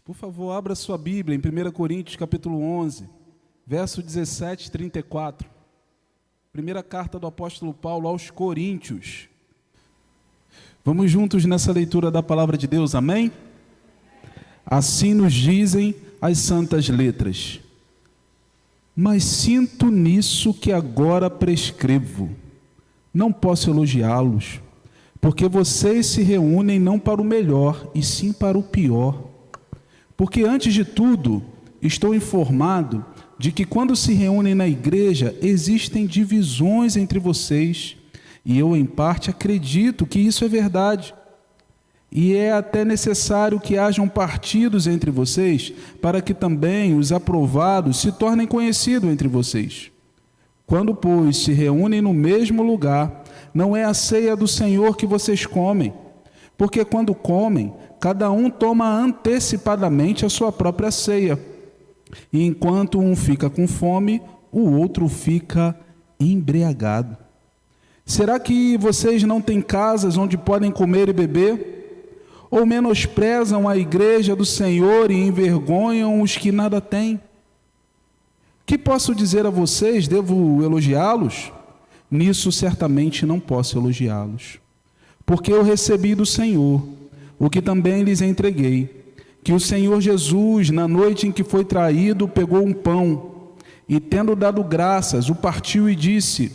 Por favor, abra sua Bíblia em 1 Coríntios, capítulo 11, verso 17 e 34. Primeira carta do apóstolo Paulo aos Coríntios. Vamos juntos nessa leitura da palavra de Deus, amém? Assim nos dizem as santas letras. Mas sinto nisso que agora prescrevo. Não posso elogiá-los, porque vocês se reúnem não para o melhor, e sim para o pior. Porque antes de tudo, estou informado de que quando se reúnem na igreja, existem divisões entre vocês, e eu em parte acredito que isso é verdade. E é até necessário que hajam partidos entre vocês, para que também os aprovados se tornem conhecidos entre vocês. Quando, pois, se reúnem no mesmo lugar, não é a ceia do Senhor que vocês comem, porque quando comem, cada um toma antecipadamente a sua própria ceia, e enquanto um fica com fome, o outro fica embriagado. Será que vocês não têm casas onde podem comer e beber? Ou menosprezam a igreja do Senhor e envergonham os que nada têm? Que posso dizer a vocês? Devo elogiá-los? Nisso certamente não posso elogiá-los. Porque eu recebi do Senhor o que também lhes entreguei, que o Senhor Jesus, na noite em que foi traído, pegou um pão e, tendo dado graças, o partiu e disse: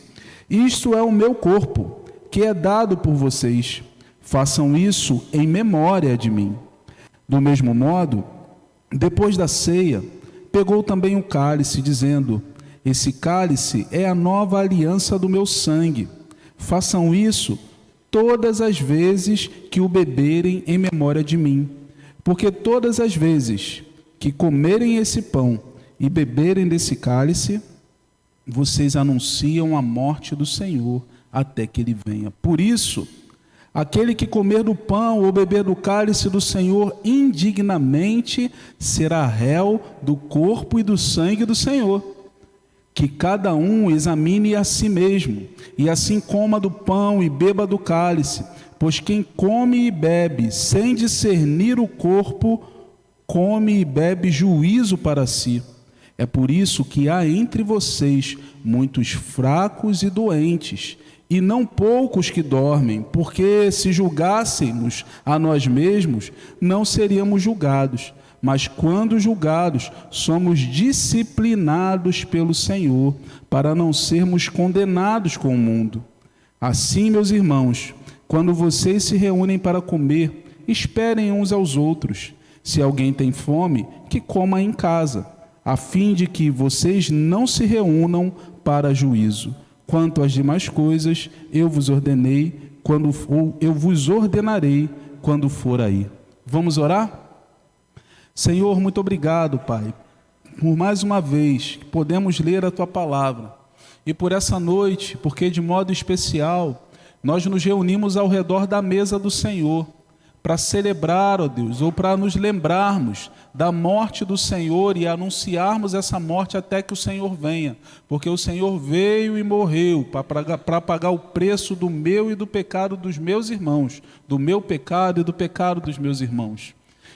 isto é o meu corpo, que é dado por vocês. Façam isso em memória de mim. Do mesmo modo, depois da ceia, pegou também o cálice, dizendo: esse cálice é a nova aliança do meu sangue. Façam isso todas as vezes que o beberem em memória de mim. Porque todas as vezes que comerem esse pão e beberem desse cálice, vocês anunciam a morte do Senhor até que Ele venha. Por isso, aquele que comer do pão ou beber do cálice do Senhor indignamente será réu do corpo e do sangue do Senhor. Que cada um examine a si mesmo, e assim coma do pão e beba do cálice, pois quem come e bebe sem discernir o corpo, come e bebe juízo para si. É por isso que há entre vocês muitos fracos e doentes, e não poucos que dormem, porque se julgássemos a nós mesmos, não seríamos julgados. Mas quando julgados, somos disciplinados pelo Senhor, para não sermos condenados com o mundo. Assim, meus irmãos, quando vocês se reúnem para comer, esperem uns aos outros. Se alguém tem fome, que coma em casa, a fim de que vocês não se reúnam para juízo. Quanto às demais coisas, eu vos ordenarei quando for aí. Vamos orar? Senhor, muito obrigado, Pai, por mais uma vez que podemos ler a Tua Palavra, e por essa noite, porque de modo especial, nós nos reunimos ao redor da mesa do Senhor, para celebrar, ó Deus, ou para nos lembrarmos da morte do Senhor e anunciarmos essa morte até que o Senhor venha, porque o Senhor veio e morreu para pagar o preço do meu e do pecado dos meus irmãos, do meu pecado e do pecado dos meus irmãos.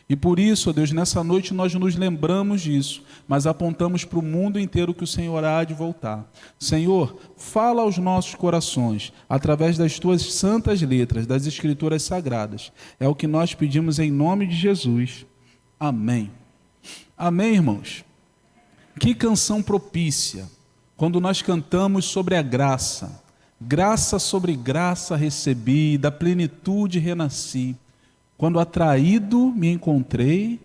E por isso, ó Deus, nessa noite nós nos lembramos disso, mas apontamos para o mundo inteiro que o Senhor há de voltar. Senhor, fala aos nossos corações, através das Tuas santas letras, das Escrituras Sagradas. É o que nós pedimos em nome de Jesus. Amém. Amém, irmãos? Que canção propícia, quando nós cantamos sobre a graça. Graça sobre graça recebi, da plenitude renasci. Quando atraído me encontrei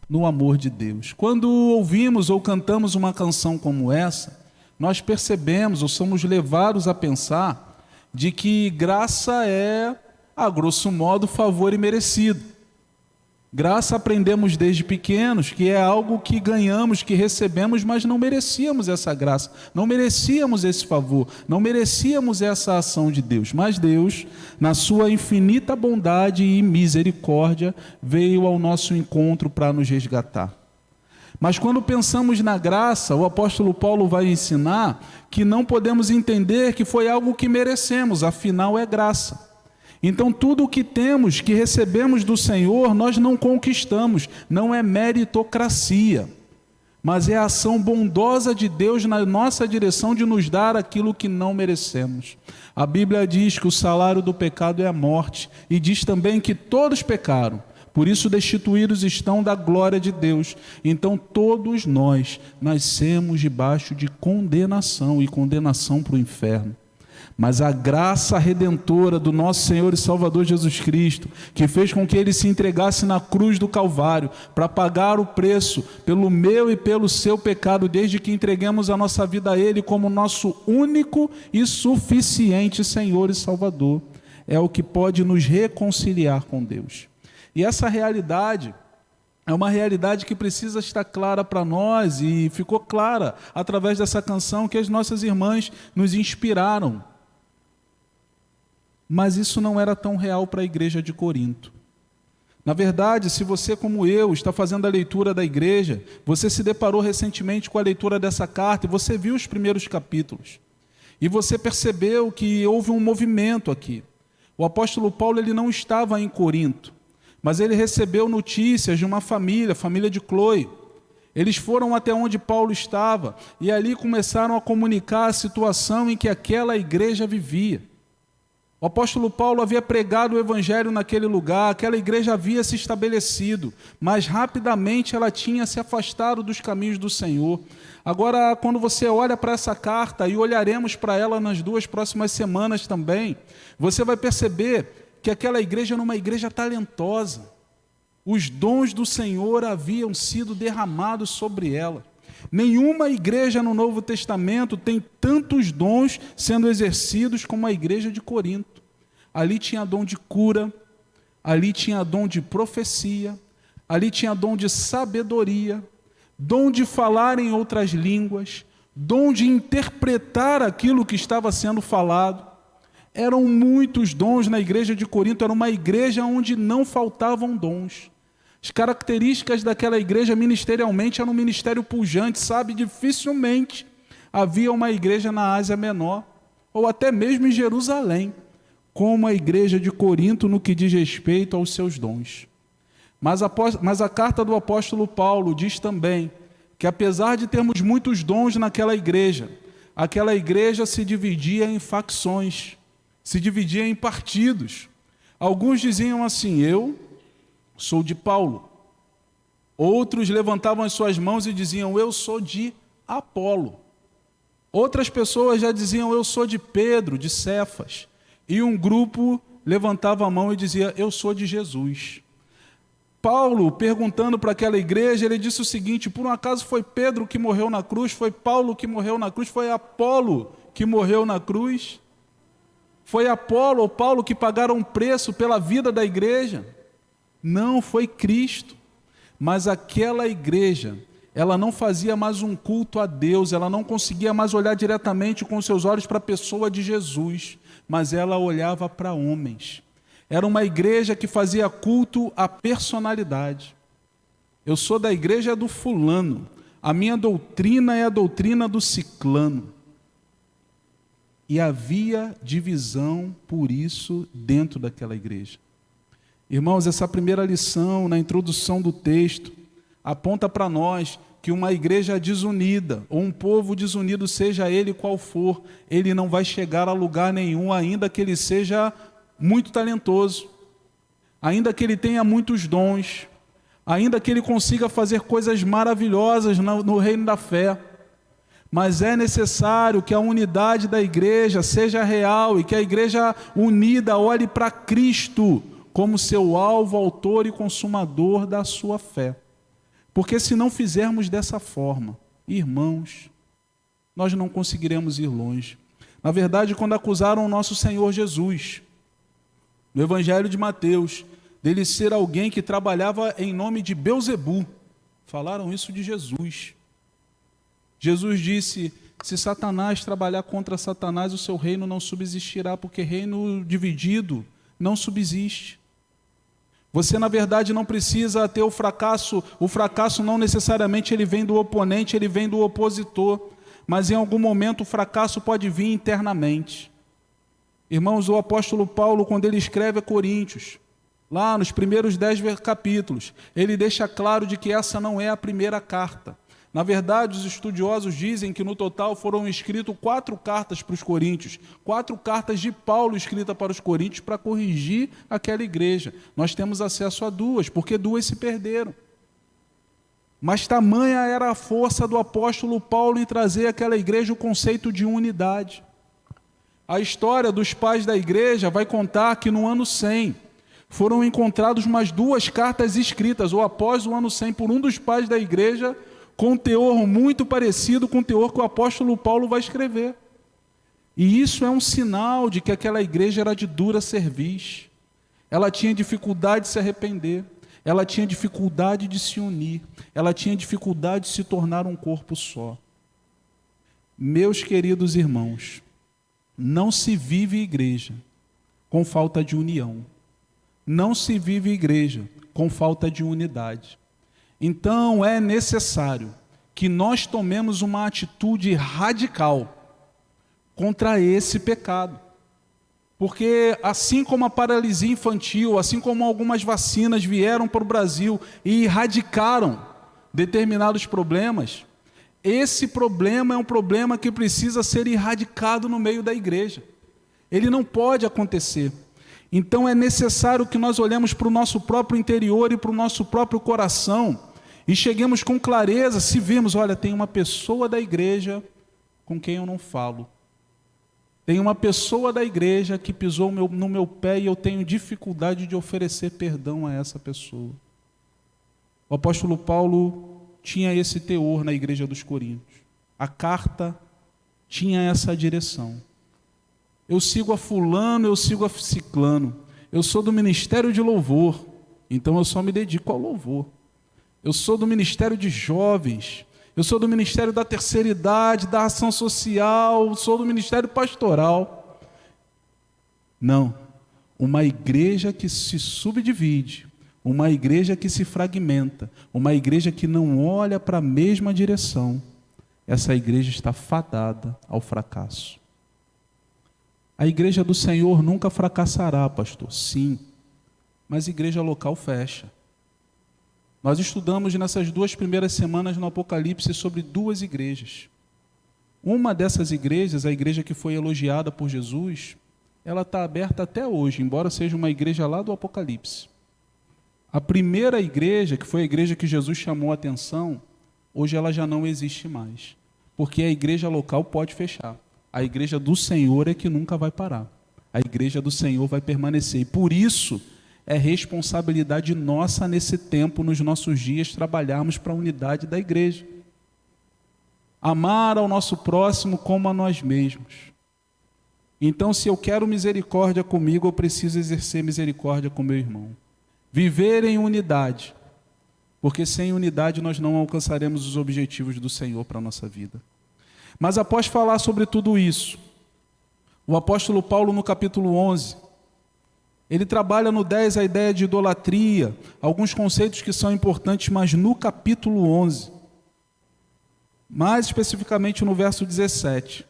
no amor de Deus. Quando ouvimos ou cantamos uma canção como essa, nós percebemos ou somos levados a pensar de que graça é, a grosso modo, favor imerecido. Graça aprendemos desde pequenos, que é algo que ganhamos, que recebemos, mas não merecíamos essa graça, não merecíamos esse favor, não merecíamos essa ação de Deus. Mas Deus, na sua infinita bondade e misericórdia, veio ao nosso encontro para nos resgatar. Mas quando pensamos na graça, o apóstolo Paulo vai ensinar que não podemos entender que foi algo que merecemos, afinal é graça. Então tudo o que temos, que recebemos do Senhor, nós não conquistamos, não é meritocracia, mas é a ação bondosa de Deus na nossa direção de nos dar aquilo que não merecemos. A Bíblia diz que o salário do pecado é a morte, e diz também que todos pecaram, por isso destituídos estão da glória de Deus. Então todos nós nascemos debaixo de condenação, e condenação para o inferno. Mas a graça redentora do nosso Senhor e Salvador Jesus Cristo, que fez com que Ele se entregasse na cruz do Calvário, para pagar o preço pelo meu e pelo seu pecado, desde que entreguemos a nossa vida a Ele como nosso único e suficiente Senhor e Salvador, é o que pode nos reconciliar com Deus. E essa realidade é uma realidade que precisa estar clara para nós, e ficou clara através dessa canção que as nossas irmãs nos inspiraram. Mas isso não era tão real para a igreja de Corinto. Na verdade, se você, como eu, está fazendo a leitura da igreja, você se deparou recentemente com a leitura dessa carta e você viu os primeiros capítulos. E você percebeu que houve um movimento aqui. O apóstolo Paulo, ele não estava em Corinto, mas ele recebeu notícias de uma família, a família de Cloe. Eles foram até onde Paulo estava e ali começaram a comunicar a situação em que aquela igreja vivia. O apóstolo Paulo havia pregado o evangelho naquele lugar, aquela igreja havia se estabelecido, mas rapidamente ela tinha se afastado dos caminhos do Senhor. Agora, quando você olha para essa carta, e olharemos para ela nas 2 próximas semanas também, você vai perceber que aquela igreja era uma igreja talentosa. Os dons do Senhor haviam sido derramados sobre ela. Nenhuma igreja no Novo Testamento tem tantos dons sendo exercidos como a igreja de Corinto. Ali tinha dom de cura, ali tinha dom de profecia, ali tinha dom de sabedoria, dom de falar em outras línguas, dom de interpretar aquilo que estava sendo falado. Eram muitos dons na igreja de Corinto, era uma igreja onde não faltavam dons. As características daquela igreja ministerialmente eram um ministério pujante, sabe? Dificilmente havia uma igreja na Ásia Menor, ou até mesmo em Jerusalém, como a igreja de Corinto no que diz respeito aos seus dons. Mas a carta do apóstolo Paulo diz também que apesar de termos muitos dons naquela igreja, aquela igreja se dividia em facções, se dividia em partidos. Alguns diziam assim: eu sou de Paulo. Outros levantavam as suas mãos e diziam: eu sou de Apolo. Outras pessoas já diziam: eu sou de Pedro, de Cefas. E um grupo levantava a mão e dizia: eu sou de Jesus. Paulo, perguntando para aquela igreja, ele disse o seguinte: por um acaso foi Pedro que morreu na cruz? Foi Paulo que morreu na cruz? Foi Apolo que morreu na cruz? Foi Apolo ou Paulo que pagaram um preço pela vida da igreja? Não, foi Cristo. Mas aquela igreja, ela não fazia mais um culto a Deus, ela não conseguia mais olhar diretamente com seus olhos para a pessoa de Jesus, mas ela olhava para homens. Era uma igreja que fazia culto à personalidade. Eu sou da igreja do fulano, a minha doutrina é a doutrina do ciclano. E havia divisão por isso dentro daquela igreja. Irmãos, essa primeira lição, na introdução do texto, aponta para nós que uma igreja desunida, ou um povo desunido, seja ele qual for, ele não vai chegar a lugar nenhum, ainda que ele seja muito talentoso, ainda que ele tenha muitos dons, ainda que ele consiga fazer coisas maravilhosas no reino da fé. Mas é necessário que a unidade da igreja seja real e que a igreja unida olhe para Cristo como seu alvo, autor e consumador da sua fé. Porque se não fizermos dessa forma, irmãos, nós não conseguiremos ir longe. Na verdade, quando acusaram o nosso Senhor Jesus, no Evangelho de Mateus, dele ser alguém que trabalhava em nome de Belzebu, falaram isso de Jesus. Jesus disse: se Satanás trabalhar contra Satanás, o seu reino não subsistirá, porque reino dividido não subsiste. Você, na verdade, não precisa ter o fracasso não necessariamente ele vem do oponente, ele vem do opositor, mas em algum momento o fracasso pode vir internamente. Irmãos, o apóstolo Paulo, quando ele escreve a Coríntios, lá nos primeiros 10 capítulos, ele deixa claro de que essa não é a primeira carta. Na verdade, os estudiosos dizem que no total foram escritas 4 cartas para os coríntios, 4 cartas de Paulo escritas para os coríntios para corrigir aquela igreja. Nós temos acesso a 2, porque 2 se perderam. Mas tamanha era a força do apóstolo Paulo em trazer àquela igreja o conceito de unidade. A história dos pais da igreja vai contar que no ano 100 foram encontradas mais 2 cartas escritas, ou após o ano 100, por um dos pais da igreja, com um teor muito parecido com o teor que o apóstolo Paulo vai escrever. E isso é um sinal de que aquela igreja era de dura cerviz. Ela tinha dificuldade de se arrepender, ela tinha dificuldade de se unir, ela tinha dificuldade de se tornar um corpo só. Meus queridos irmãos, não se vive igreja com falta de união. Não se vive igreja com falta de unidade. Então é necessário que nós tomemos uma atitude radical contra esse pecado. Porque assim como a paralisia infantil, assim como algumas vacinas vieram para o Brasil e erradicaram determinados problemas, esse problema é um problema que precisa ser erradicado no meio da igreja. Ele não pode acontecer. Então é necessário que nós olhemos para o nosso próprio interior e para o nosso próprio coração e cheguemos com clareza, se vimos, olha, tem uma pessoa da igreja com quem eu não falo. Tem uma pessoa da igreja que pisou no meu pé e eu tenho dificuldade de oferecer perdão a essa pessoa. O apóstolo Paulo tinha esse teor na igreja dos Coríntios. A carta tinha essa direção. Eu sigo a fulano, eu sigo a ciclano. Eu sou do ministério de louvor, então eu só me dedico ao louvor. Eu sou do ministério de jovens, eu sou do ministério da terceira idade, da ação social, sou do ministério pastoral. Não, uma igreja que se subdivide, uma igreja que se fragmenta, uma igreja que não olha para a mesma direção, essa igreja está fadada ao fracasso. A igreja do Senhor nunca fracassará, pastor, sim, mas a igreja local fecha. Nós estudamos nessas 2 primeiras semanas no Apocalipse sobre 2 igrejas. Uma dessas igrejas, a igreja que foi elogiada por Jesus, ela está aberta até hoje, embora seja uma igreja lá do Apocalipse. A primeira igreja, que foi a igreja que Jesus chamou a atenção, hoje ela já não existe mais, porque a igreja local pode fechar. A igreja do Senhor é que nunca vai parar. A igreja do Senhor vai permanecer. E por isso é responsabilidade nossa nesse tempo, nos nossos dias, trabalharmos para a unidade da igreja. Amar ao nosso próximo como a nós mesmos. Então, se eu quero misericórdia comigo, eu preciso exercer misericórdia com meu irmão. Viver em unidade, porque sem unidade nós não alcançaremos os objetivos do Senhor para a nossa vida. Mas após falar sobre tudo isso, o apóstolo Paulo no capítulo 11, ele trabalha no 10 a ideia de idolatria, alguns conceitos que são importantes, mas no capítulo 11, mais especificamente no verso 17,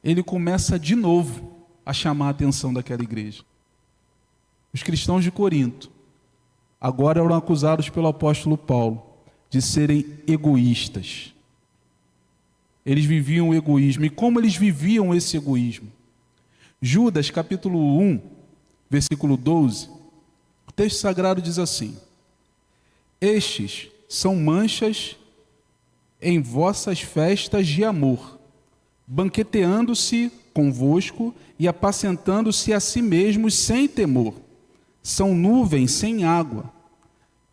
ele começa de novo a chamar a atenção daquela igreja. Os cristãos de Corinto agora eram acusados pelo apóstolo Paulo de serem egoístas. Eles viviam o egoísmo. E como eles viviam esse egoísmo? Judas, capítulo 1, versículo 12, o texto sagrado diz assim: estes são manchas em vossas festas de amor, banqueteando-se convosco e apacentando-se a si mesmos sem temor. São nuvens sem água,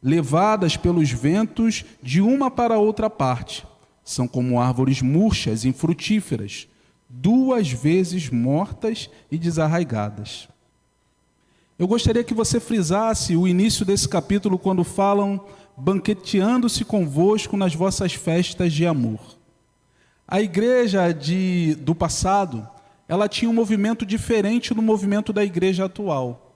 levadas pelos ventos de uma para outra parte. São como árvores murchas e infrutíferas, 2 vezes mortas e desarraigadas. Eu gostaria que você frisasse o início desse capítulo quando falam banqueteando-se convosco nas vossas festas de amor. A igreja do passado, ela tinha um movimento diferente do movimento da igreja atual.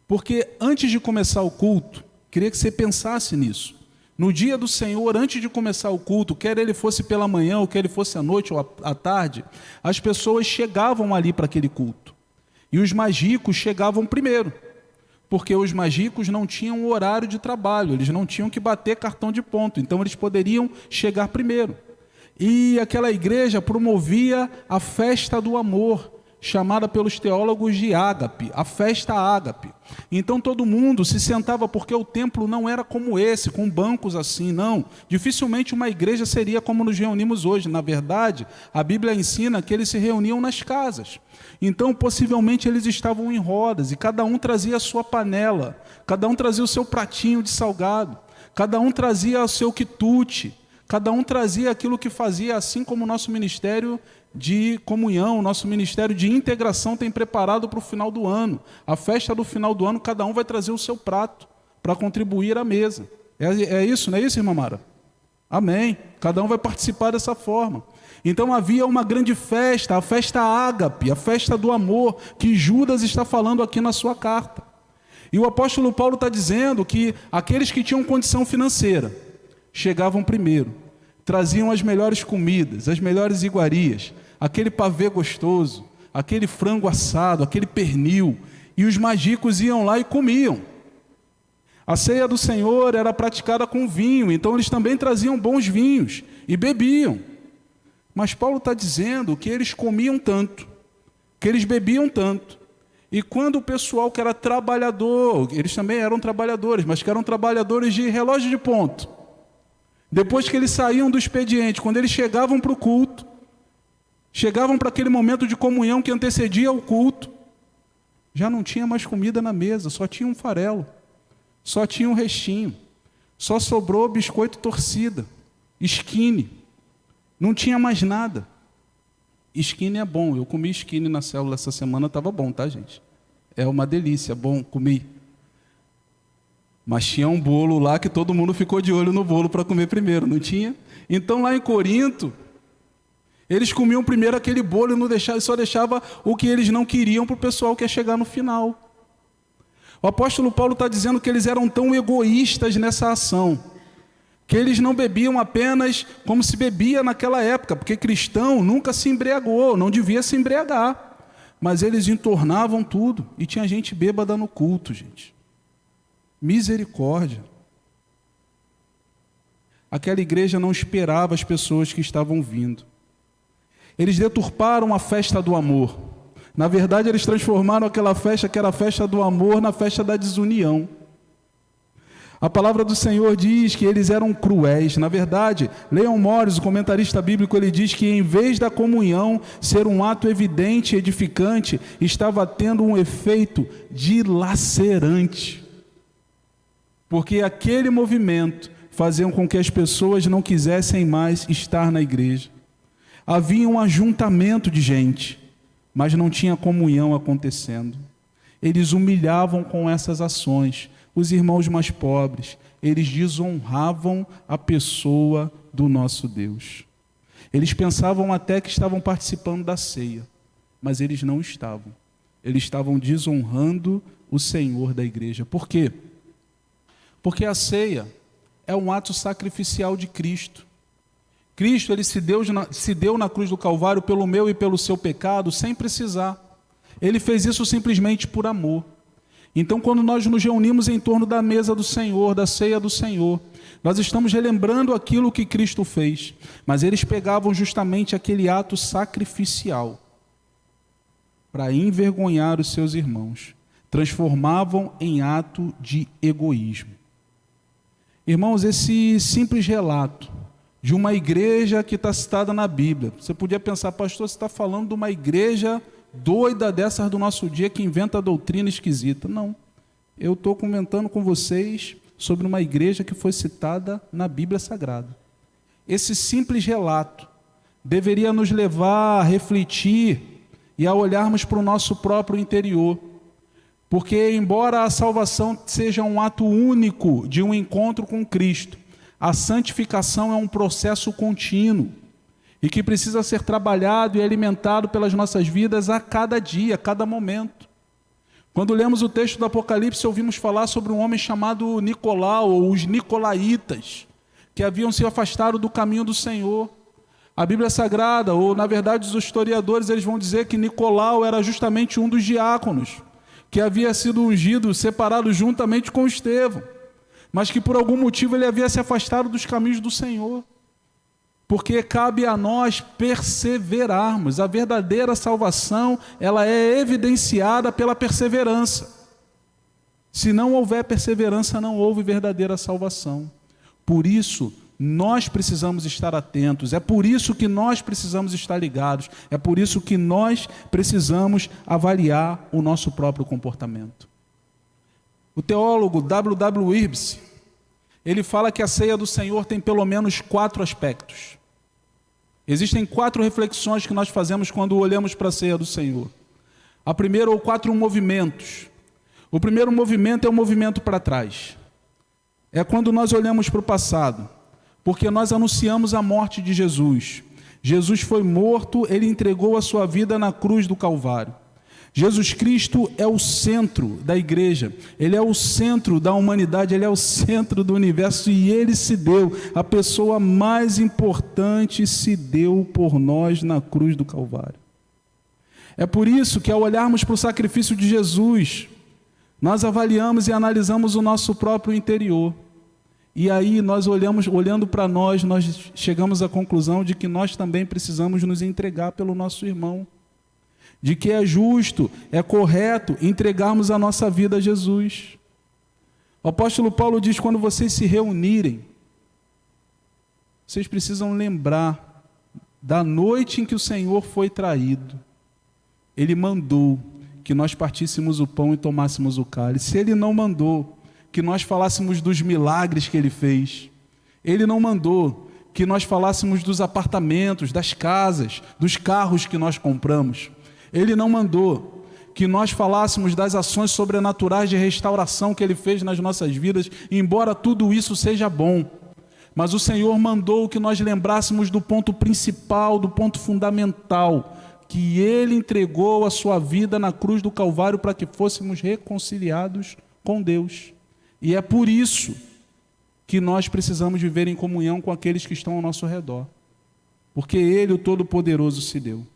Porque antes de começar o culto, queria que você pensasse nisso. No dia do Senhor, antes de começar o culto, quer ele fosse pela manhã, ou quer ele fosse à noite ou à tarde, as pessoas chegavam ali para aquele culto. E os mais ricos chegavam primeiro, porque os mais ricos não tinham horário de trabalho, eles não tinham que bater cartão de ponto, então eles poderiam chegar primeiro. E aquela igreja promovia a festa do amor, chamada pelos teólogos de ágape, a festa ágape. Então todo mundo se sentava, porque o templo não era como esse, com bancos assim, não. Dificilmente uma igreja seria como nos reunimos hoje. Na verdade, a Bíblia ensina que eles se reuniam nas casas. Então, possivelmente, eles estavam em rodas, e cada um trazia a sua panela, cada um trazia o seu pratinho de salgado, cada um trazia o seu quitute, cada um trazia aquilo que fazia, assim como o nosso ministério de comunhão, o nosso ministério de integração tem preparado para o final do ano. A festa do final do ano, cada um vai trazer o seu prato para contribuir à mesa. É isso, não é isso, irmã Mara? Amém. Cada um vai participar dessa forma. Então havia uma grande festa, a festa ágape, a festa do amor, que Judas está falando aqui na sua carta. E o apóstolo Paulo está dizendo que aqueles que tinham condição financeira chegavam primeiro, traziam as melhores comidas, as melhores iguarias, aquele pavê gostoso, aquele frango assado, aquele pernil, e os mais ricos iam lá e comiam. A ceia do Senhor era praticada com vinho, então eles também traziam bons vinhos e bebiam. Mas Paulo está dizendo que eles comiam tanto, que eles bebiam tanto, e quando o pessoal que era trabalhador, eles também eram trabalhadores, mas que eram trabalhadores de relógio de ponto, depois que eles saíam do expediente, quando eles chegavam para o culto, chegavam para aquele momento de comunhão que antecedia o culto, já não tinha mais comida na mesa, só tinha um farelo, só tinha um restinho, só sobrou biscoito torcida, skinny, não tinha mais nada. Skinny é bom, eu comi skinny na célula essa semana, estava bom, tá, gente? É uma delícia, bom, comi. Mas tinha um bolo lá que todo mundo ficou de olho no bolo para comer primeiro, não tinha? Então lá em Corinto, eles comiam primeiro aquele bolo e não deixava, só deixava o que eles não queriam para o pessoal que ia chegar no final. O apóstolo Paulo está dizendo que eles eram tão egoístas nessa ação, que eles não bebiam apenas como se bebia naquela época, porque cristão nunca se embriagou, não devia se embriagar, mas eles entornavam tudo, e tinha gente bêbada no culto, gente. Misericórdia. Aquela igreja não esperava as pessoas que estavam vindo. Eles deturparam a festa do amor. Na verdade, eles transformaram aquela festa que era a festa do amor na festa da desunião. A palavra do Senhor diz que eles eram cruéis. Na verdade, Leon Morris, o comentarista bíblico, ele diz que em vez da comunhão ser um ato evidente e edificante, estava tendo um efeito dilacerante. Porque aquele movimento fazia com que as pessoas não quisessem mais estar na igreja. Havia um ajuntamento de gente, mas não tinha comunhão acontecendo. Eles humilhavam com essas ações os irmãos mais pobres, eles desonravam a pessoa do nosso Deus. Eles pensavam até que estavam participando da ceia, mas eles não estavam. Eles estavam desonrando o Senhor da igreja. Por quê? Porque a ceia é um ato sacrificial de Cristo. Cristo, ele se deu na cruz do Calvário pelo meu e pelo seu pecado, sem precisar. Ele fez isso simplesmente por amor. Então, quando nós nos reunimos em torno da mesa do Senhor, da ceia do Senhor, nós estamos relembrando aquilo que Cristo fez. Mas eles pegavam justamente aquele ato sacrificial para envergonhar os seus irmãos. Transformavam em ato de egoísmo. Irmãos, esse simples relato de uma igreja que está citada na Bíblia. Você podia pensar, pastor, você está falando de uma igreja doida dessas do nosso dia que inventa doutrina esquisita. Não, eu estou comentando com vocês sobre uma igreja que foi citada na Bíblia Sagrada. Esse simples relato deveria nos levar a refletir e a olharmos para o nosso próprio interior. Porque embora a salvação seja um ato único de um encontro com Cristo, a santificação é um processo contínuo e que precisa ser trabalhado e alimentado pelas nossas vidas a cada dia, a cada momento. Quando lemos o texto do Apocalipse, ouvimos falar sobre um homem chamado Nicolau, ou os Nicolaitas, que haviam se afastado do caminho do Senhor. A Bíblia Sagrada, ou na verdade os historiadores, eles vão dizer que Nicolau era justamente um dos diáconos, que havia sido ungido, separado juntamente com Estevão, mas que por algum motivo ele havia se afastado dos caminhos do Senhor. Porque cabe a nós perseverarmos. A verdadeira salvação, ela é evidenciada pela perseverança. Se não houver perseverança, não houve verdadeira salvação. Por isso, nós precisamos estar atentos. É por isso que nós precisamos estar ligados. É por isso que nós precisamos avaliar o nosso próprio comportamento. O teólogo W.W. Irbes, ele fala que a ceia do Senhor tem pelo menos 4 aspectos. Existem 4 reflexões que nós fazemos quando olhamos para a ceia do Senhor. A primeira, ou 4 movimentos. O primeiro movimento é o movimento para trás. É quando nós olhamos para o passado, porque nós anunciamos a morte de Jesus. Jesus foi morto, ele entregou a sua vida na cruz do Calvário. Jesus Cristo é o centro da igreja, ele é o centro da humanidade, ele é o centro do universo e ele se deu, a pessoa mais importante se deu por nós na cruz do Calvário. É por isso que ao olharmos para o sacrifício de Jesus, nós avaliamos e analisamos o nosso próprio interior. E aí nós olhando para nós chegamos à conclusão de que nós também precisamos nos entregar pelo nosso irmão. De que é justo, é correto entregarmos a nossa vida a Jesus. O apóstolo Paulo diz, quando vocês se reunirem, vocês precisam lembrar da noite em que o Senhor foi traído. Ele mandou que nós partíssemos o pão e tomássemos o cálice. Se ele não mandou que nós falássemos dos milagres que ele fez, ele não mandou que nós falássemos dos apartamentos, das casas, dos carros que nós compramos, ele não mandou que nós falássemos das ações sobrenaturais de restauração que ele fez nas nossas vidas, embora tudo isso seja bom. Mas o Senhor mandou que nós lembrássemos do ponto principal, do ponto fundamental, que ele entregou a sua vida na cruz do Calvário para que fôssemos reconciliados com Deus. E é por isso que nós precisamos viver em comunhão com aqueles que estão ao nosso redor. Porque ele, o Todo-Poderoso, se deu.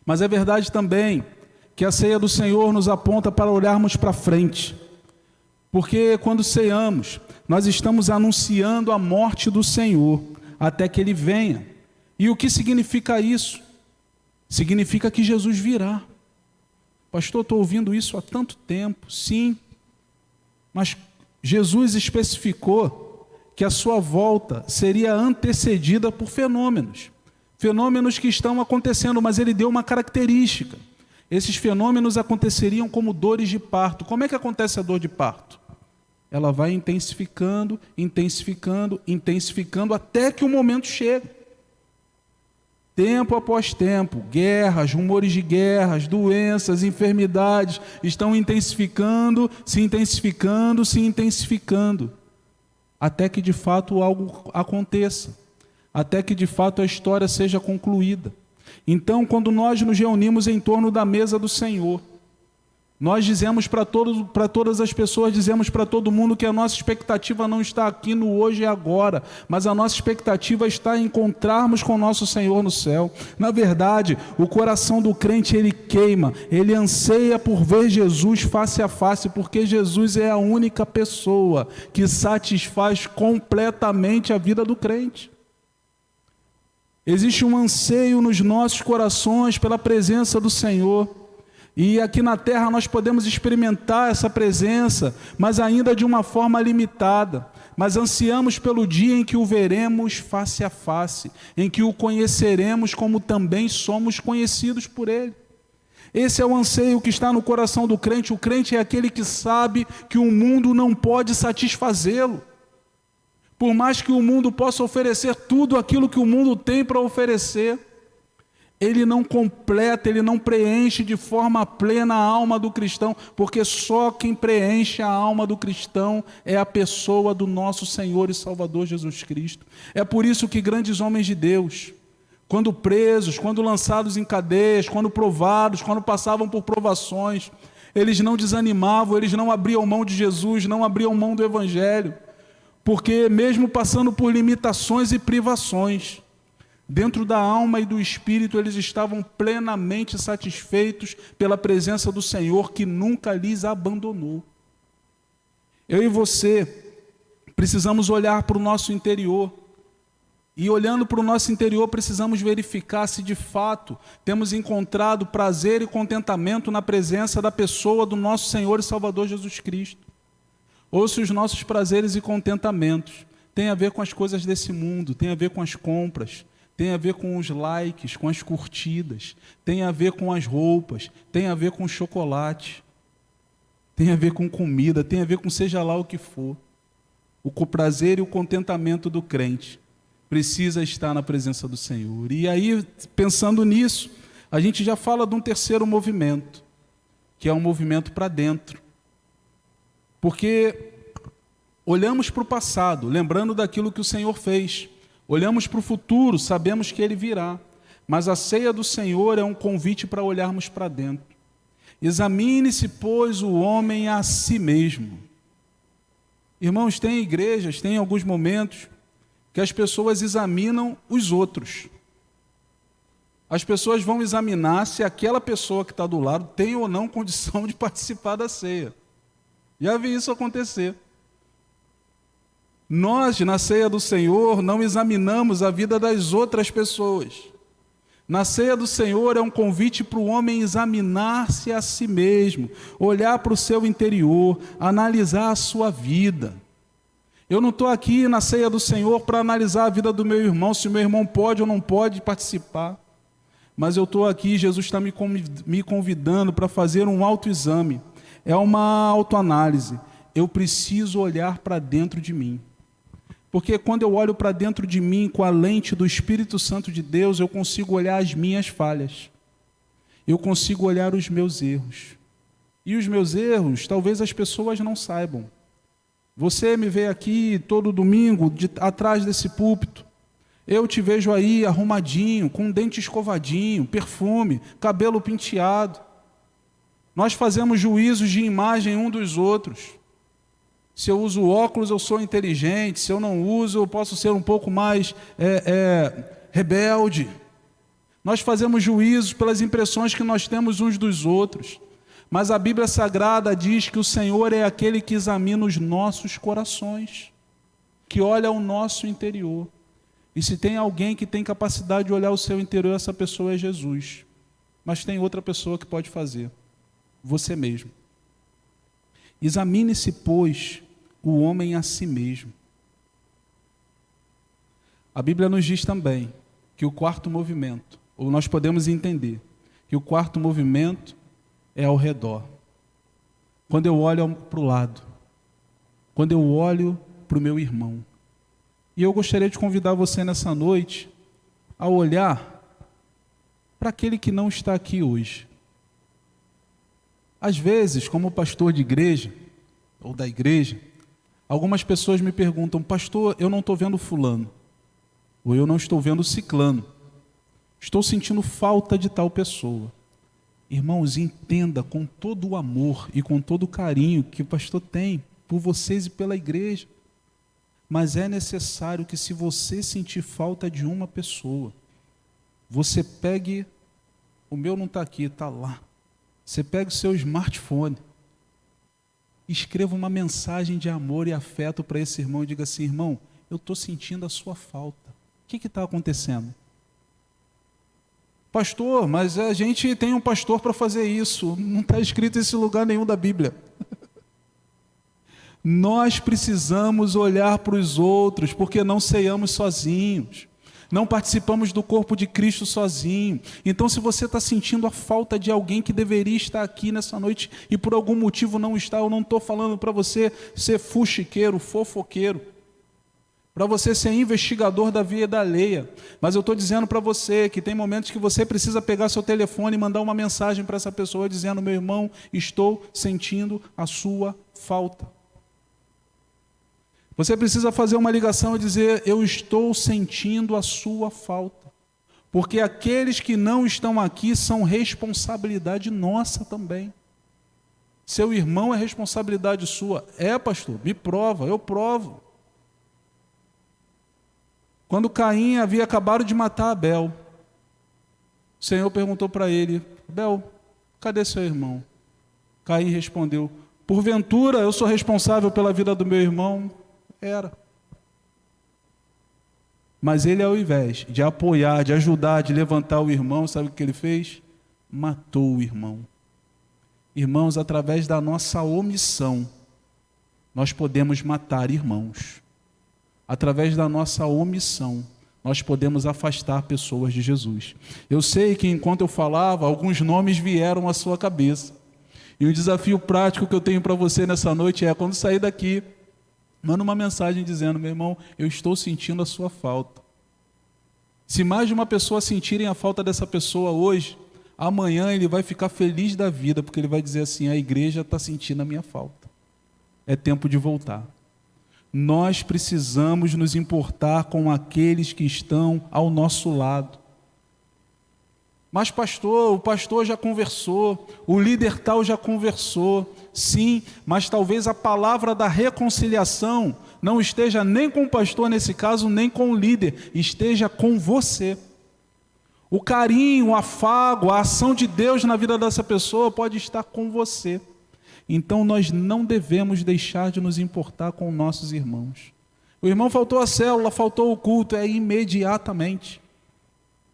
Mas é verdade também que a ceia do Senhor nos aponta para olharmos para frente. Porque quando ceamos, nós estamos anunciando a morte do Senhor até que ele venha. E o que significa isso? Significa que Jesus virá. Pastor, estou ouvindo isso há tanto tempo. Sim, mas Jesus especificou que a sua volta seria antecedida por fenômenos. Fenômenos que estão acontecendo, mas ele deu uma característica. Esses fenômenos aconteceriam como dores de parto. Como é que acontece a dor de parto? Ela vai intensificando, intensificando, intensificando, até que o momento chega. Tempo após tempo, guerras, rumores de guerras, doenças, enfermidades estão intensificando, se intensificando, se intensificando, até que de fato algo aconteça, até que de fato a história seja concluída. Então, quando nós nos reunimos em torno da mesa do Senhor, nós dizemos para todas as pessoas, dizemos para todo mundo que a nossa expectativa não está aqui no hoje e agora, mas a nossa expectativa está em encontrarmos com o nosso Senhor no céu. Na verdade, o coração do crente, ele queima, ele anseia por ver Jesus face a face, porque Jesus é a única pessoa que satisfaz completamente a vida do crente. Existe um anseio nos nossos corações pela presença do Senhor. E aqui na terra nós podemos experimentar essa presença, mas ainda de uma forma limitada. Mas ansiamos pelo dia em que o veremos face a face, em que o conheceremos como também somos conhecidos por Ele. Esse é o anseio que está no coração do crente. O crente é aquele que sabe que o mundo não pode satisfazê-lo. Por mais que o mundo possa oferecer tudo aquilo que o mundo tem para oferecer, ele não completa, ele não preenche de forma plena a alma do cristão, porque só quem preenche a alma do cristão é a pessoa do nosso Senhor e Salvador Jesus Cristo. É por isso que grandes homens de Deus, quando presos, quando lançados em cadeias, quando provados, quando passavam por provações, eles não desanimavam, eles não abriam mão de Jesus, não abriam mão do Evangelho, porque mesmo passando por limitações e privações, Dentro da alma e do espírito, eles estavam plenamente satisfeitos pela presença do Senhor, que nunca lhes abandonou. Eu e você precisamos olhar para o nosso interior. E olhando para o nosso interior, precisamos verificar se de fato temos encontrado prazer e contentamento na presença da pessoa do nosso Senhor e Salvador Jesus Cristo. Ou se os nossos prazeres e contentamentos têm a ver com as coisas desse mundo, têm a ver com as compras, tem a ver com os likes, com as curtidas, tem a ver com as roupas, tem a ver com chocolate, tem a ver com comida, tem a ver com seja lá o que for. O prazer e o contentamento do crente precisa estar na presença do Senhor. E aí, pensando nisso, a gente já fala de um terceiro movimento, que é um movimento para dentro. Porque olhamos para o passado, lembrando daquilo que o Senhor fez. Olhamos para o futuro, sabemos que Ele virá. Mas a ceia do Senhor é um convite para olharmos para dentro. Examine-se, pois, o homem a si mesmo. Irmãos, tem igrejas, tem alguns momentos que as pessoas examinam os outros. As pessoas vão examinar se aquela pessoa que está do lado tem ou não condição de participar da ceia. Já vi isso acontecer. Nós, na ceia do Senhor, não examinamos a vida das outras pessoas. Na ceia do Senhor é um convite para o homem examinar-se a si mesmo, olhar para o seu interior, analisar a sua vida. Eu não estou aqui na ceia do Senhor para analisar a vida do meu irmão, se o meu irmão pode ou não pode participar. Mas eu estou aqui, Jesus está me convidando para fazer um autoexame. É uma autoanálise. Eu preciso olhar para dentro de mim. Porque quando eu olho para dentro de mim com a lente do Espírito Santo de Deus, eu consigo olhar as minhas falhas. Eu consigo olhar os meus erros. E os meus erros, talvez as pessoas não saibam. Você me vê aqui todo domingo, atrás desse púlpito. Eu te vejo aí arrumadinho, com um dente escovadinho, perfume, cabelo penteado. Nós fazemos juízos de imagem um dos outros. Se eu uso óculos, eu sou inteligente. Se eu não uso, eu posso ser um pouco mais rebelde. Nós fazemos juízos pelas impressões que nós temos uns dos outros. Mas a Bíblia Sagrada diz que o Senhor é aquele que examina os nossos corações, que olha o nosso interior. E se tem alguém que tem capacidade de olhar o seu interior, essa pessoa é Jesus. Mas tem outra pessoa que pode fazer. Você mesmo. Examine-se, pois, o homem a si mesmo. A Bíblia nos diz também que o quarto movimento, ou nós podemos entender, que o quarto movimento é ao redor. Quando eu olho para o lado, quando eu olho para o meu irmão. E eu gostaria de convidar você nessa noite a olhar para aquele que não está aqui hoje. Às vezes, como pastor de igreja, ou da igreja, algumas pessoas me perguntam: pastor, eu não estou vendo fulano, ou eu não estou vendo ciclano, estou sentindo falta de tal pessoa. Irmãos, entenda com todo o amor e com todo o carinho que o pastor tem por vocês e pela igreja, mas é necessário que, se você sentir falta de uma pessoa, você pegue, o meu não está aqui, está lá, você pega o seu smartphone, escreva uma mensagem de amor e afeto para esse irmão e diga assim: irmão, eu estou sentindo a sua falta. O que está acontecendo? Pastor, mas a gente tem um pastor para fazer isso. Não está escrito em esse lugar nenhum da Bíblia. Nós precisamos olhar para os outros, porque não ceiamos sozinhos. Não participamos do corpo de Cristo sozinho. Então, se você está sentindo a falta de alguém que deveria estar aqui nessa noite e por algum motivo não está, eu não estou falando para você ser fuxiqueiro, fofoqueiro, para você ser investigador da vida alheia, mas eu estou dizendo para você que tem momentos que você precisa pegar seu telefone e mandar uma mensagem para essa pessoa dizendo: meu irmão, estou sentindo a sua falta. Você precisa fazer uma ligação e dizer: eu estou sentindo a sua falta. Porque aqueles que não estão aqui são responsabilidade nossa também. Seu irmão é responsabilidade sua. É, pastor, me prova, eu provo. quando Caim havia acabado de matar Abel, o Senhor perguntou para ele: Abel, cadê seu irmão? Caim respondeu: porventura eu sou responsável pela vida do meu irmão? Era. Mas ele, ao invés de apoiar, de ajudar, de levantar o irmão, sabe o que ele fez? Matou o irmão. Irmãos, através da nossa omissão, nós podemos matar irmãos. Através da nossa omissão, nós podemos afastar pessoas de Jesus. Eu sei que enquanto eu falava, alguns nomes vieram à sua cabeça. E o desafio prático que eu tenho para você nessa noite é, quando sair daqui, manda uma mensagem dizendo: meu irmão, eu estou sentindo a sua falta. Se mais de uma pessoa sentirem a falta dessa pessoa hoje, amanhã ele vai ficar feliz da vida, porque ele vai dizer assim: a igreja está sentindo a minha falta. É tempo de voltar. Nós precisamos nos importar com aqueles que estão ao nosso lado. Mas pastor, o pastor já conversou, o líder tal já conversou. Sim, mas talvez a palavra da reconciliação não esteja nem com o pastor nesse caso, nem com o líder, esteja com você. O carinho, o afago, a ação de Deus na vida dessa pessoa pode estar com você. Então nós não devemos deixar de nos importar com nossos irmãos. O irmão faltou a célula, faltou o culto, é imediatamente.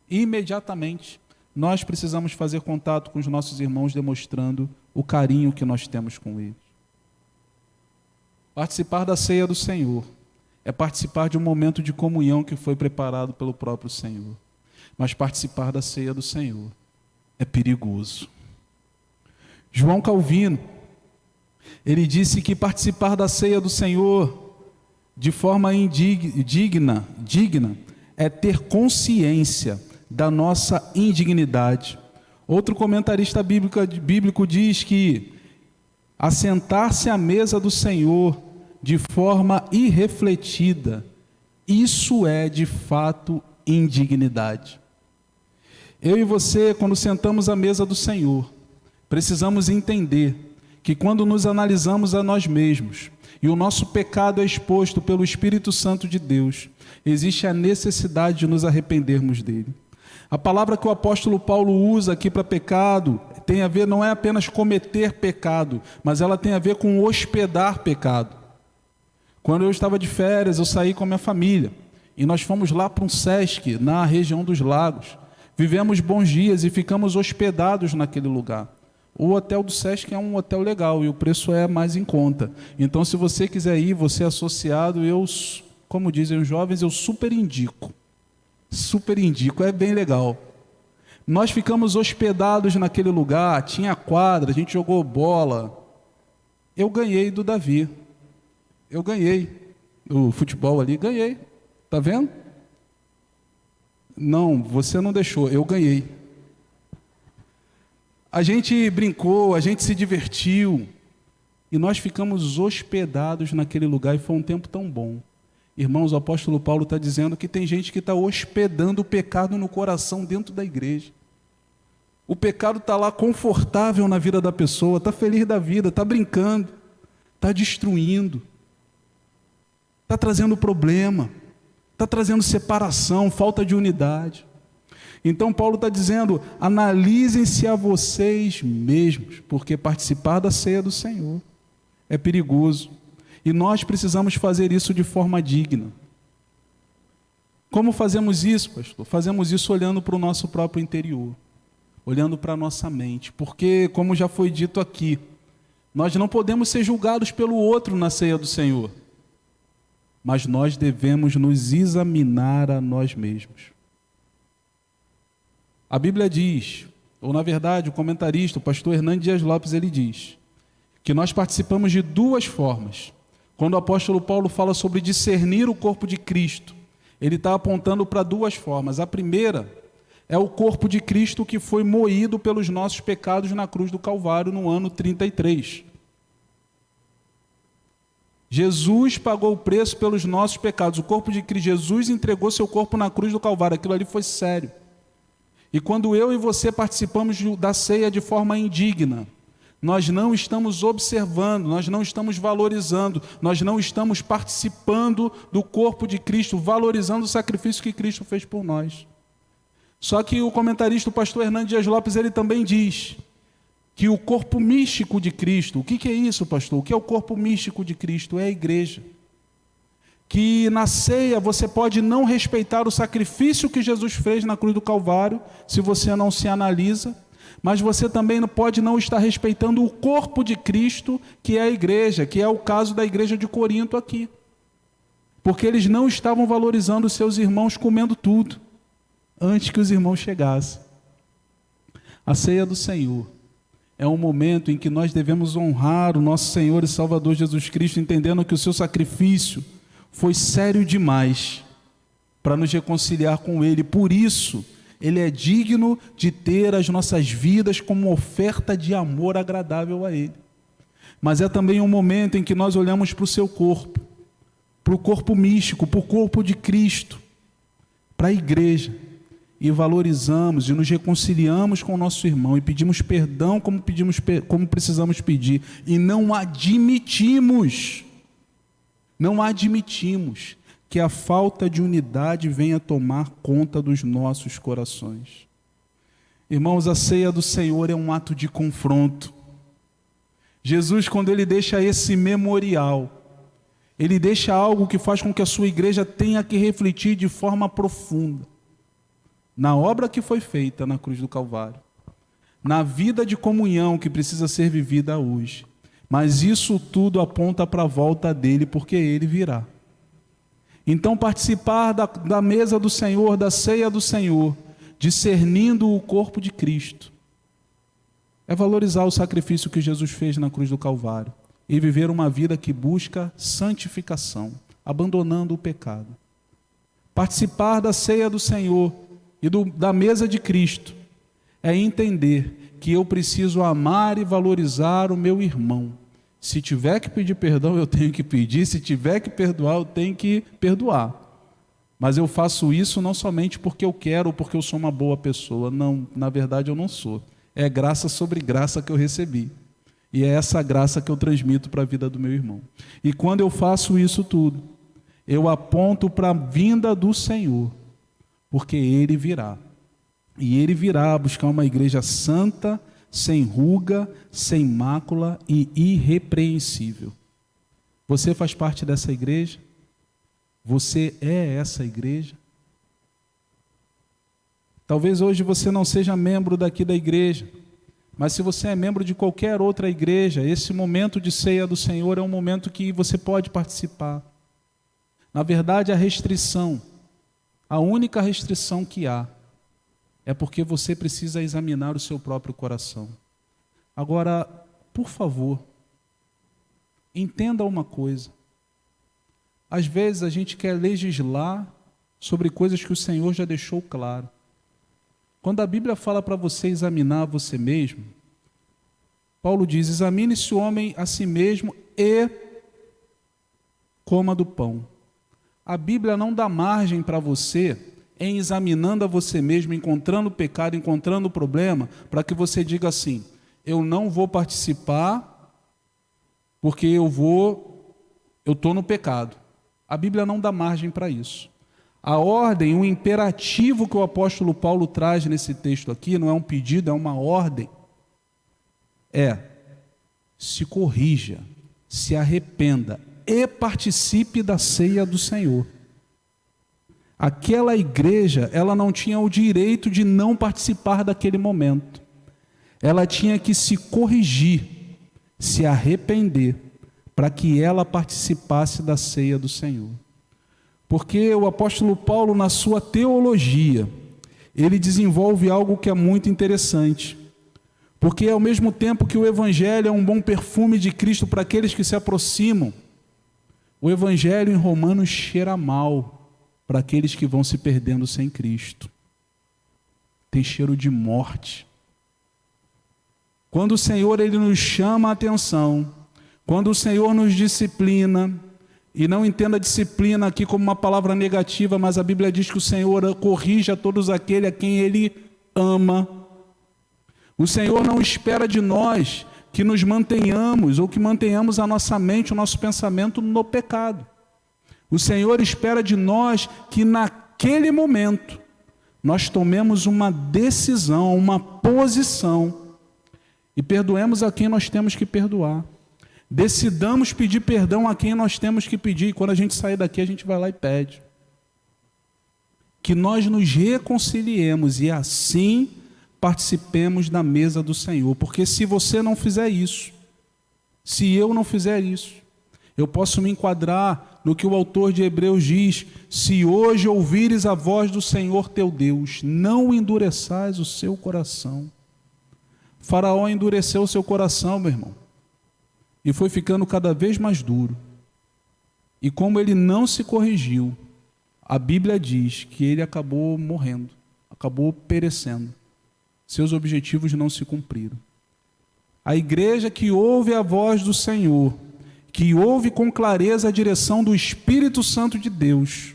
Imediatamente. Nós precisamos fazer contato com os nossos irmãos, demonstrando o carinho que nós temos com eles. Participar da ceia do Senhor é participar de um momento de comunhão que foi preparado pelo próprio Senhor. Mas participar da ceia do Senhor é perigoso. João Calvino, ele disse que participar da ceia do Senhor de forma digna é ter consciência da nossa indignidade. Outro comentarista bíblico diz que assentar-se à mesa do Senhor de forma irrefletida, isso é de fato indignidade. Eu e você, quando sentamos à mesa do Senhor, precisamos entender que quando nos analisamos a nós mesmos e o nosso pecado é exposto pelo Espírito Santo de Deus, existe a necessidade de nos arrependermos dele. A palavra que o apóstolo Paulo usa aqui para pecado tem a ver, não é apenas cometer pecado, mas ela tem a ver com hospedar pecado. Quando eu estava de férias, eu saí com a minha família e nós fomos lá para um Sesc, na região dos Lagos. Vivemos bons dias e ficamos hospedados naquele lugar. O hotel do Sesc é um hotel legal e o preço é mais em conta. Então, se você quiser ir, você é associado, eu, como dizem os jovens, eu super indico. Super indico, é bem legal. Nós ficamos hospedados naquele lugar, tinha quadra, a gente jogou bola. Eu ganhei do Davi. Eu ganhei. O futebol ali, ganhei. Tá vendo? Não, você não deixou, eu ganhei. A gente brincou, a gente se divertiu. E nós ficamos hospedados naquele lugar e foi um tempo tão bom. Irmãos, o apóstolo Paulo está dizendo que tem gente que está hospedando o pecado no coração dentro da igreja. O pecado está lá confortável na vida da pessoa, está feliz da vida, está brincando, está destruindo, está trazendo problema, está trazendo separação, falta de unidade. Então Paulo está dizendo: analisem-se a vocês mesmos, porque participar da ceia do Senhor é perigoso. E nós precisamos fazer isso de forma digna. Como fazemos isso, pastor? Fazemos isso olhando para o nosso próprio interior, olhando para a nossa mente, porque, como já foi dito aqui, nós não podemos ser julgados pelo outro na ceia do Senhor, mas nós devemos nos examinar a nós mesmos. A Bíblia diz, ou na verdade o comentarista, o pastor Hernandes Dias Lopes, ele diz que nós participamos de duas formas. Quando o apóstolo Paulo fala sobre discernir o corpo de Cristo, ele está apontando para duas formas. A primeira é o corpo de Cristo que foi moído pelos nossos pecados na cruz do Calvário no ano 33. Jesus pagou o preço pelos nossos pecados. O corpo de Cristo, Jesus entregou seu corpo na cruz do Calvário. Aquilo ali foi sério. E quando eu e você participamos da ceia de forma indigna, nós não estamos observando, nós não estamos valorizando, nós não estamos participando do corpo de Cristo, valorizando o sacrifício que Cristo fez por nós. Só que o comentarista, o pastor Hernandes Dias Lopes, ele também diz que o corpo místico de Cristo, o que é isso, pastor? O que é o corpo místico de Cristo? É a igreja. Que na ceia você pode não respeitar o sacrifício que Jesus fez na cruz do Calvário, se você não se analisa, mas você também pode não estar respeitando o corpo de Cristo, que é a igreja, que é o caso da igreja de Corinto aqui. Porque eles não estavam valorizando os seus irmãos comendo tudo, antes que os irmãos chegassem. A ceia do Senhor é um momento em que nós devemos honrar o nosso Senhor e Salvador Jesus Cristo, entendendo que o seu sacrifício foi sério demais para nos reconciliar com Ele. Por isso, Ele é digno de ter as nossas vidas como oferta de amor agradável a Ele. Mas é também um momento em que nós olhamos para o seu corpo, para o corpo místico, para o corpo de Cristo, para a igreja, e valorizamos e nos reconciliamos com o nosso irmão e pedimos perdão como precisamos pedir, e não admitimos que a falta de unidade venha tomar conta dos nossos corações. Irmãos, a ceia do Senhor é um ato de confronto. Jesus, quando Ele deixa esse memorial, Ele deixa algo que faz com que a sua igreja tenha que refletir de forma profunda na obra que foi feita na cruz do Calvário, na vida de comunhão que precisa ser vivida hoje. Mas isso tudo aponta para a volta dele, porque Ele virá. Então, participar da mesa do Senhor, da ceia do Senhor, discernindo o corpo de Cristo, é valorizar o sacrifício que Jesus fez na cruz do Calvário e viver uma vida que busca santificação, abandonando o pecado. Participar da ceia do Senhor e da mesa de Cristo é entender que eu preciso amar e valorizar o meu irmão. Se tiver que pedir perdão, eu tenho que pedir. Se tiver que perdoar, eu tenho que perdoar. Mas eu faço isso não somente porque eu quero ou porque eu sou uma boa pessoa. Não, na verdade eu não sou. É graça sobre graça que eu recebi. E é essa graça que eu transmito para a vida do meu irmão. E quando eu faço isso tudo, eu aponto para a vinda do Senhor, porque Ele virá. E Ele virá buscar uma igreja santa, sem ruga, sem mácula e irrepreensível. Você faz parte dessa igreja? Você é essa igreja? Talvez hoje você não seja membro daqui da igreja, mas se você é membro de qualquer outra igreja, esse momento de ceia do Senhor é um momento que você pode participar. Na verdade, a única restrição que há, é porque você precisa examinar o seu próprio coração. Agora, por favor, entenda uma coisa. Às vezes a gente quer legislar sobre coisas que o Senhor já deixou claro. Quando a Bíblia fala para você examinar você mesmo, Paulo diz: examine-se o homem a si mesmo e coma do pão. A Bíblia não dá margem para você, em examinando a você mesmo, encontrando pecado, encontrando problema, para que você diga assim: eu não vou participar porque eu estou no pecado. A Bíblia não dá margem para isso. A ordem, o imperativo que o apóstolo Paulo traz nesse texto aqui, não é um pedido, é uma ordem, se corrija, se arrependa e participe da ceia do Senhor. Aquela igreja, ela não tinha o direito de não participar daquele momento. Ela tinha que se corrigir, se arrepender, para que ela participasse da ceia do Senhor. Porque o apóstolo Paulo, na sua teologia, ele desenvolve algo que é muito interessante. Porque ao mesmo tempo que o evangelho é um bom perfume de Cristo para aqueles que se aproximam, o evangelho em Romanos cheira mal para aqueles que vão se perdendo sem Cristo. Tem cheiro de morte. Quando o Senhor ele nos chama a atenção, quando o Senhor nos disciplina, e não entenda disciplina aqui como uma palavra negativa, mas a Bíblia diz que o Senhor corrige a todos aqueles a quem Ele ama. O Senhor não espera de nós que nos mantenhamos ou que mantenhamos a nossa mente, o nosso pensamento no pecado. O Senhor espera de nós que naquele momento nós tomemos uma decisão, uma posição e perdoemos a quem nós temos que perdoar. Decidamos pedir perdão a quem nós temos que pedir. E quando a gente sair daqui, a gente vai lá e pede. Que nós nos reconciliemos e assim participemos da mesa do Senhor. Porque se você não fizer isso, se eu não fizer isso, eu posso me enquadrar no que o autor de Hebreus diz: se hoje ouvires a voz do Senhor teu Deus, não endureçais o seu coração. Faraó endureceu o seu coração, meu irmão, e foi ficando cada vez mais duro. E como ele não se corrigiu, a Bíblia diz que ele acabou morrendo, acabou perecendo. Seus objetivos não se cumpriram. A igreja que ouve a voz do Senhor, que ouve com clareza a direção do Espírito Santo de Deus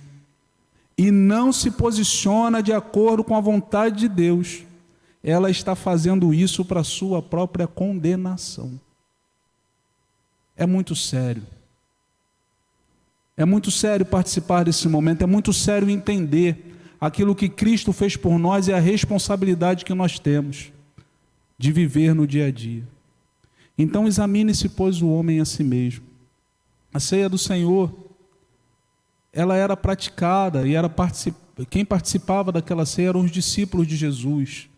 e não se posiciona de acordo com a vontade de Deus, ela está fazendo isso para a sua própria condenação. É muito sério. É muito sério participar desse momento, é muito sério entender aquilo que Cristo fez por nós e a responsabilidade que nós temos de viver no dia a dia. Então examine-se, pois, o homem a si mesmo. A ceia do Senhor, ela era praticada e quem participava daquela ceia eram os discípulos de Jesus,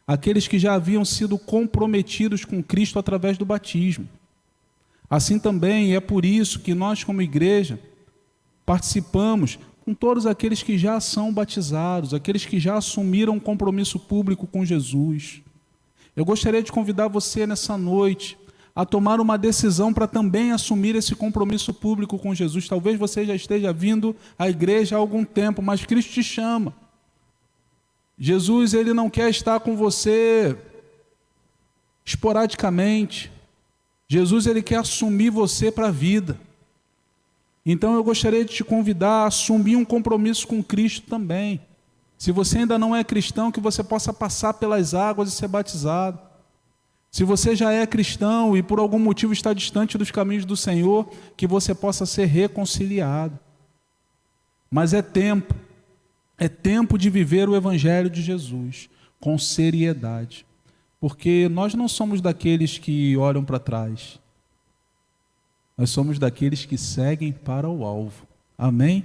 aqueles que já haviam sido comprometidos com Cristo através do batismo. Assim também, e é por isso que nós, como igreja, participamos com todos aqueles que já são batizados, aqueles que já assumiram um compromisso público com Jesus. Eu gostaria de convidar você nessa noite a tomar uma decisão para também assumir esse compromisso público com Jesus. Talvez você já esteja vindo à igreja há algum tempo, mas Cristo te chama. Jesus, ele não quer estar com você esporadicamente. Jesus, ele quer assumir você para a vida. Então eu gostaria de te convidar a assumir um compromisso com Cristo também. Se você ainda não é cristão, que você possa passar pelas águas e ser batizado. Se você já é cristão e por algum motivo está distante dos caminhos do Senhor, que você possa ser reconciliado. Mas é tempo de viver o Evangelho de Jesus com seriedade. Porque nós não somos daqueles que olham para trás. Nós somos daqueles que seguem para o alvo. Amém?